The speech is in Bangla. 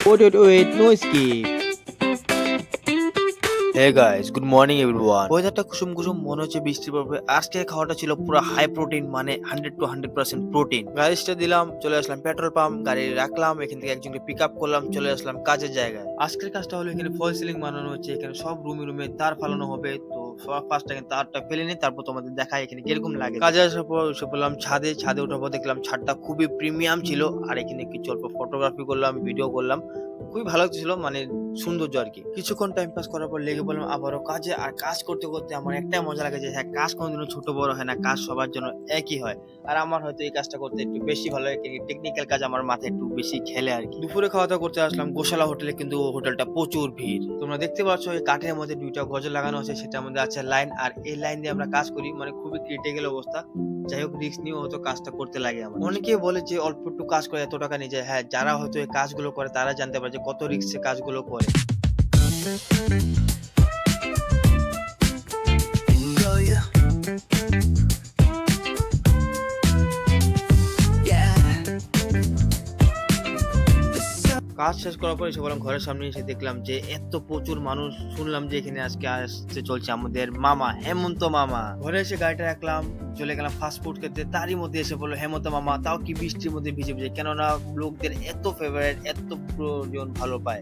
Wait, no escape. Hey guys, good morning everyone. ওয়েদারটা কুসুম কুসুম, মনে হচ্ছে বৃষ্টি পড়বে। আজকের খাওয়াটা ছিল পুরো হাই প্রোটিন, মানে 100 to 100% প্রোটিন। গাড়িটা দিলাম, চলে আসলাম পেট্রোল পাম্প, গাড়ি রাখলাম, এখান থেকে একজনকে পিক আপ করলাম, চলে আসলাম কাজের জায়গায়। আজকের কাজটা হলো এখানে ফল সিলিং বানানো হচ্ছে, এখানে সব রুমে রুমে তার ফালানো হবে। তো ফার্স্ট আগে তারটা ফেলে নিই, তারপর তোমাদের দেখাই এখানে কিরকম লাগে। কাজে আসার পর এসে বললাম ছাদে ওঠার পর দেখলাম ছাদটা খুবই প্রিমিয়াম ছিল, আর এখানে কিছু অল্প ফটোগ্রাফি করলাম, ভিডিও করলাম, খুবই ভালো ছিল, মানে সৌন্দর্য আর কি। কিছুক্ষণ টাইম পাস করার পর লেগে বললাম আবারও কাজে। আর কাজ করতে করতে আমার একটাই মজা লাগে যে হ্যাঁ, কাজ কোনোদিনও ছোট বড় হয় না, কাজ সবার জন্য একই হয়। আর আমার হয়তো এই কাজটা করতে একটু বেশি ভালো লাগে, টেকনিক্যাল কাজ আমার মাথায় একটু বেশি খেলে আর কি। দুপুরে খাওয়া দাওয়া করতে আসলাম গোশালা হোটেলে, কিন্তু হোটেলটা প্রচুর ভিড়। তোমরা দেখতে পাচ্ছ এই কাঠের মধ্যে দুইটা গজল লাগানো আছে, সেটার মধ্যে আছে লাইন, আর এই লাইন দিয়ে আমরা কাজ করি, মানে খুবই ক্রিটিক্যাল অবস্থা। যাই হোক, রিস্ক নিয়েও হয়তো কাজটা করতে লাগে আমার। অনেকেই বলে যে অল্প একটু কাজ করে এত টাকা নিয়ে যায়। হ্যাঁ, যারা হয়তো এই কাজগুলো করে তারা জানতে পারে যে কত রিস্কে কাজগুলো করে। কাজ শেষ করার পর এসে বললাম ঘরের সামনে, এসে দেখলাম যে এত প্রচুর মানুষ। শুনলাম যে এখানে আজকে আসতে চলছে আমাদের মামা, হেমন্ত মামা। ঘরে এসে গাড়িটা রাখলাম, চলে গেলাম ফাস্ট ফুড খেতে। তারই মধ্যে এসে বললো হেমন্ত মামা, তাও কি বৃষ্টির মধ্যে ভিজে ভিজে, কেননা লোকদের এত ফেভারিট, এত প্রয়োজন, ভালো পায়।